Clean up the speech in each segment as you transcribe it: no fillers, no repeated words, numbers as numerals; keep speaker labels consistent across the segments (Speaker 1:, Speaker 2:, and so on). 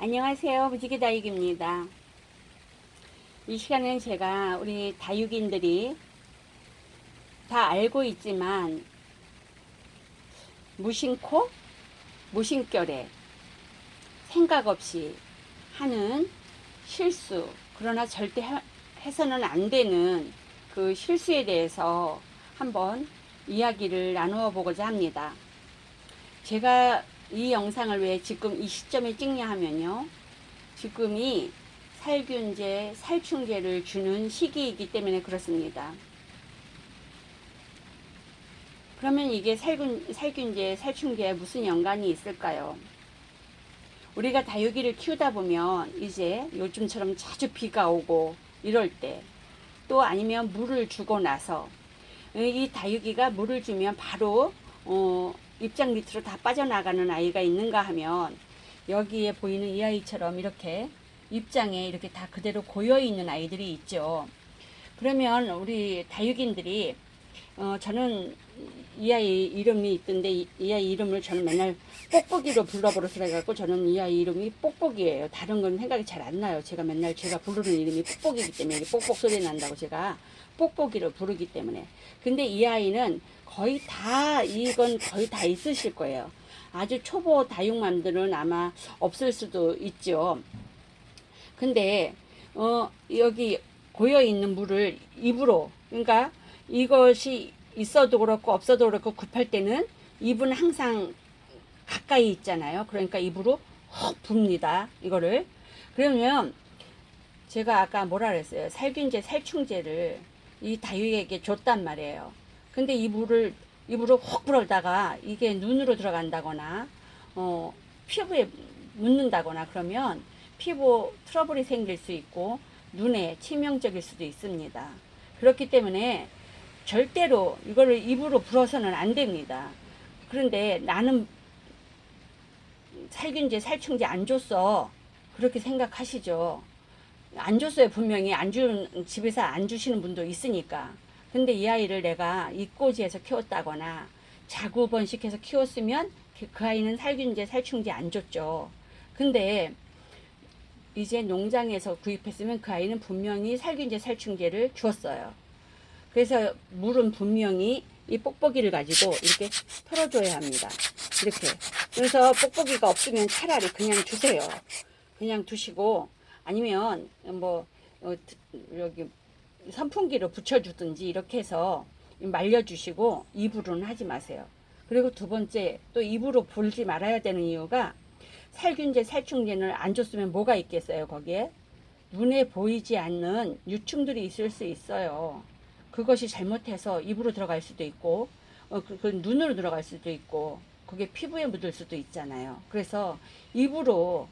Speaker 1: 안녕하세요. 무지개 다육입니다. 이 시간에는 제가 우리 다육인들이 다 알고 있지만 무심코, 무심결에 생각 없이 하는 실수, 그러나 절대 해서는 안 되는 그 실수에 대해서 한번 이야기를 나누어 보고자 합니다. 제가 이 영상을 왜 지금 이 시점에 찍냐 하면요, 지금이 살균제, 살충제를 주는 시기이기 때문에 그렇습니다. 그러면 이게 살균제, 살충제에 무슨 연관이 있을까요? 우리가 다육이를 키우다 보면 이제 요즘처럼 자주 비가 오고 이럴 때, 또 아니면 물을 주고 나서 이 다육이가 물을 주면 바로 입장 밑으로 다 빠져나가는 아이가 있는가 하면, 여기에 보이는 이 아이처럼 이렇게 입장에 이렇게 다 그대로 고여 있는 아이들이 있죠. 그러면 우리 다육인들이 저는 이 아이 이름이 있던데, 이 아이 이름을 저는 맨날 뽁뽁이로 불러버려서 그래갖고 저는 이 아이 이름이 뽁뽁이에요. 다른 건 생각이 잘 안 나요. 제가 맨날 제가 부르는 이름이 뽁뽁이기 때문에, 뽁뽁 소리 난다고 제가 뽁뽁이로 부르기 때문에. 근데 이 아이는 이건 거의 다 있으실 거예요. 아주 초보 다육맘들은 아마 없을 수도 있죠. 근데 여기 고여 있는 물을 입으로, 그러니까 이것이 있어도 그렇고 없어도 그렇고 급할 때는 입은 항상 가까이 있잖아요. 그러니까 입으로 헉 붑니다. 이거를. 그러면 제가 아까 뭐라 그랬어요? 살균제, 살충제를 이 다육에게 줬단 말이에요. 근데 이 물을 입으로 훅 불어다가 이게 눈으로 들어간다거나 피부에 묻는다거나 그러면 피부 트러블이 생길 수 있고 눈에 치명적일 수도 있습니다. 그렇기 때문에 절대로 이거를 입으로 불어서는 안 됩니다. 그런데 나는 살균제, 살충제 안 줬어, 그렇게 생각하시죠. 안 줬어요. 분명히 집에서 안 주시는 분도 있으니까. 근데 이 아이를 내가 입꼬지에서 키웠다거나 자구 번식해서 키웠으면 그 아이는 살균제, 살충제 안 줬죠. 근데 이제 농장에서 구입했으면 그 아이는 분명히 살균제, 살충제를 주었어요. 그래서 물은 분명히 이 뽁뽁이를 가지고 이렇게 털어줘야 합니다. 이렇게. 그래서 뽁뽁이가 없으면 차라리 그냥 주세요. 그냥 두시고, 아니면 여기 선풍기로 붙여주든지 이렇게 해서 말려주시고, 입으로는 하지 마세요. 그리고 두 번째, 또 입으로 불지 말아야 되는 이유가, 살균제, 살충제를 안 줬으면 뭐가 있겠어요, 거기에? 눈에 보이지 않는 유충들이 있을 수 있어요. 그것이 잘못해서 입으로 들어갈 수도 있고, 그 눈으로 들어갈 수도 있고, 그게 피부에 묻을 수도 있잖아요. 그래서 입으로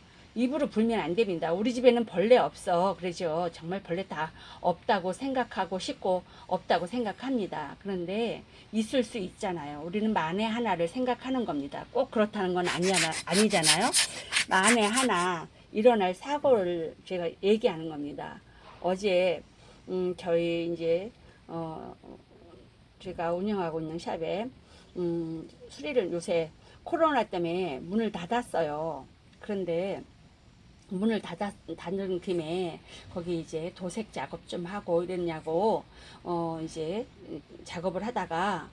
Speaker 1: 불면 안 됩니다. 우리 집에는 벌레 없어, 그러죠. 정말 벌레 다 없다고 생각하고 싶고 없다고 생각합니다. 그런데 있을 수 있잖아요. 우리는 만에 하나를 생각하는 겁니다. 꼭 그렇다는 건 아니잖아요. 만에 하나 일어날 사고를 제가 얘기하는 겁니다. 어제 저희 이제 제가 운영하고 있는 샵에 수리를, 요새 코로나 때문에 문을 닫았어요. 그런데 문을 닫는 김에 거기 이제 도색 작업 좀 하고 이랬냐고 이제 작업을 하다가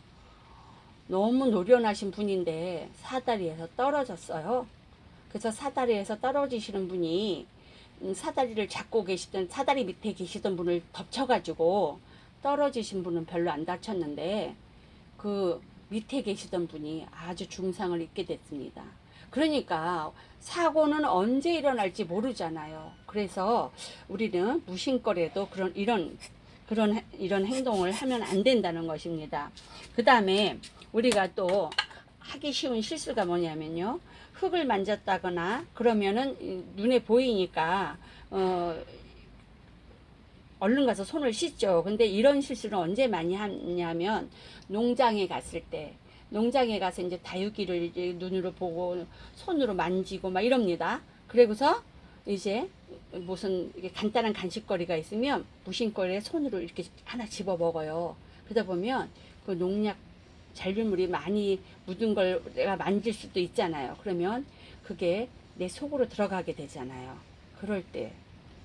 Speaker 1: 너무 노련하신 분인데 사다리에서 떨어졌어요. 그래서 사다리에서 떨어지시는 분이 사다리를 잡고 계시던, 사다리 밑에 계시던 분을 덮쳐가지고 떨어지신 분은 별로 안 다쳤는데 그 밑에 계시던 분이 아주 중상을 입게 됐습니다. 그러니까 사고는 언제 일어날지 모르잖아요. 그래서 우리는 무심거리에도 이런 행동을 하면 안 된다는 것입니다. 그 다음에 우리가 또 하기 쉬운 실수가 뭐냐면요, 흙을 만졌다거나 그러면은 눈에 보이니까 얼른 가서 손을 씻죠. 근데 이런 실수를 언제 많이 하냐면, 농장에 갔을 때, 농장에 가서 이제 다육이를 이제 눈으로 보고 손으로 만지고 막 이럽니다. 그리고서 이제 무슨 간단한 간식거리가 있으면 무심거리에 손으로 이렇게 하나 집어 먹어요. 그러다 보면 그 농약 잔류물이 많이 묻은 걸 내가 만질 수도 있잖아요. 그러면 그게 내 속으로 들어가게 되잖아요. 그럴 때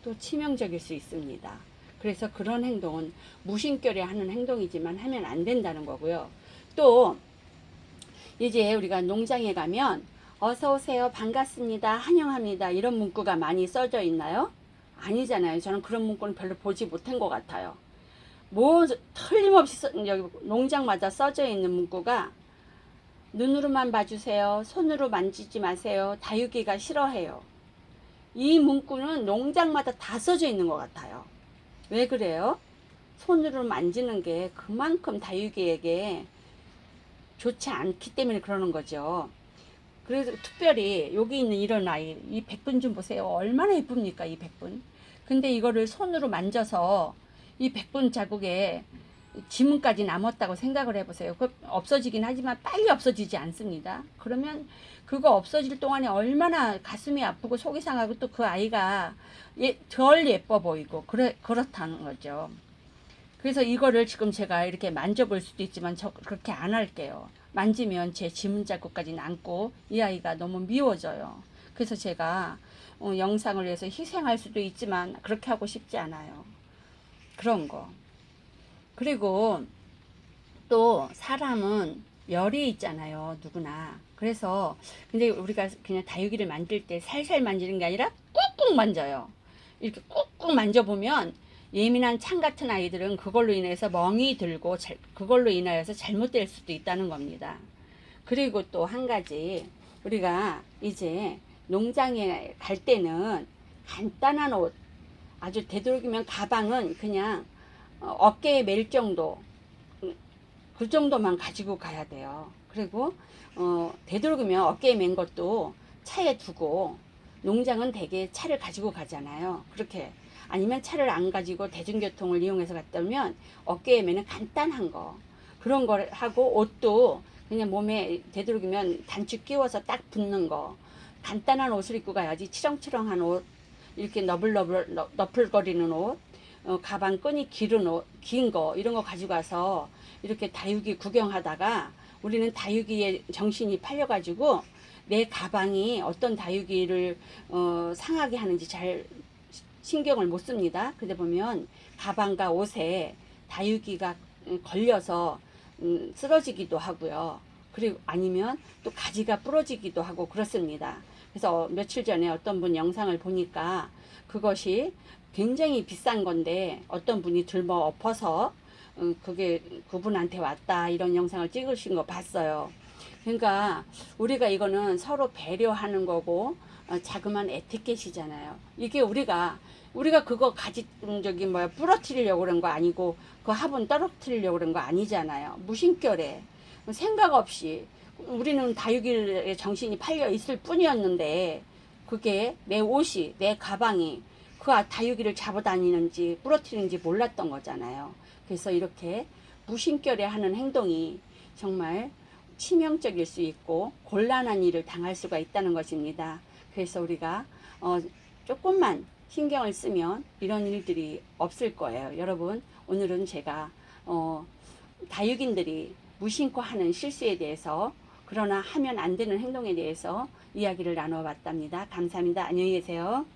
Speaker 1: 또 치명적일 수 있습니다. 그래서 그런 행동은 무심결에 하는 행동이지만 하면 안 된다는 거고요. 또 이제 우리가 농장에 가면 어서 오세요, 반갑습니다, 환영합니다 이런 문구가 많이 써져 있나요? 아니잖아요. 저는 그런 문구는 별로 보지 못한 것 같아요. 뭐 틀림없이 여기 농장마다 써져 있는 문구가 눈으로만 봐주세요, 손으로 만지지 마세요, 다육이가 싫어해요. 이 문구는 농장마다 다 써져 있는 것 같아요. 왜 그래요? 손으로 만지는 게 그만큼 다육이에게 좋지 않기 때문에 그러는 거죠. 그래서 특별히 여기 있는 이런 아이, 이 백분 좀 보세요. 얼마나 예쁩니까, 이 백분. 근데 이거를 손으로 만져서 이 백분 자국에 지문까지 남았다고 생각을 해보세요. 그 없어지긴 하지만 빨리 없어지지 않습니다. 그러면 그거 없어질 동안에 얼마나 가슴이 아프고 속이 상하고 또 그 아이가 덜 예뻐 보이고 그렇다는 거죠. 그래서 이거를 지금 제가 이렇게 만져볼 수도 있지만 저 그렇게 안 할게요. 만지면 제 지문 자국까지 남고 이 아이가 너무 미워져요. 그래서 제가 영상을 위해서 희생할 수도 있지만 그렇게 하고 싶지 않아요. 그런 거. 그리고 또 사람은 열이 있잖아요, 누구나. 그래서 근데 우리가 그냥 다육이를 만질 때 살살 만지는 게 아니라 꾹꾹 만져요. 이렇게 꾹꾹 만져보면 예민한 창 같은 아이들은 그걸로 인해서 멍이 들고 그걸로 인하여서 잘못될 수도 있다는 겁니다. 그리고 또 한 가지, 우리가 이제 농장에 갈 때는 간단한 옷, 아주 되도록이면 가방은 그냥 어깨에 멜 정도, 그 정도만 가지고 가야 돼요. 그리고 되도록이면 어깨에 맨 것도 차에 두고, 농장은 대개 차를 가지고 가잖아요. 그렇게 아니면 차를 안 가지고 대중교통을 이용해서 갔다 오면 어깨에 매는 간단한 거, 그런 걸 하고, 옷도 그냥 몸에 되도록이면 단추 끼워서 딱 붙는 거, 간단한 옷을 입고 가야지. 치렁치렁한 옷, 이렇게 너플거리는 옷, 가방 끈이 긴 거, 이런 거 가지고 가서 이렇게 다육이 구경하다가 우리는 다육이의 정신이 팔려가지고 내 가방이 어떤 다육이를 상하게 하는지 잘 신경을 못 씁니다. 그러다 보면 가방과 옷에 다육이가 걸려서 쓰러지기도 하고요. 그리고 아니면 또 가지가 부러지기도 하고 그렇습니다. 그래서 며칠 전에 어떤 분 영상을 보니까 그것이 굉장히 비싼 건데 어떤 분이 들며 엎어서 그게 그분한테 왔다, 이런 영상을 찍으신 거 봤어요. 그러니까 우리가 이거는 서로 배려하는 거고 자그마한 에티켓이잖아요. 이게 우리가 그거 저기 뭐야 부러뜨리려고 그런 거 아니고 그 화분 떨어뜨리려고 그런 거 아니잖아요. 무심결에 생각 없이 우리는 다육이의 정신이 팔려 있을 뿐이었는데 그게 내 옷이, 내 가방이 그 다육이를 잡아다니는지 부러뜨리는지 몰랐던 거잖아요. 그래서 이렇게 무심결에 하는 행동이 정말 치명적일 수 있고 곤란한 일을 당할 수가 있다는 것입니다. 그래서 우리가 조금만 신경을 쓰면 이런 일들이 없을 거예요. 여러분, 오늘은 제가 다육인들이 무심코 하는 실수에 대해서, 그러나 하면 안 되는 행동에 대해서 이야기를 나눠 봤답니다. 감사합니다. 안녕히 계세요.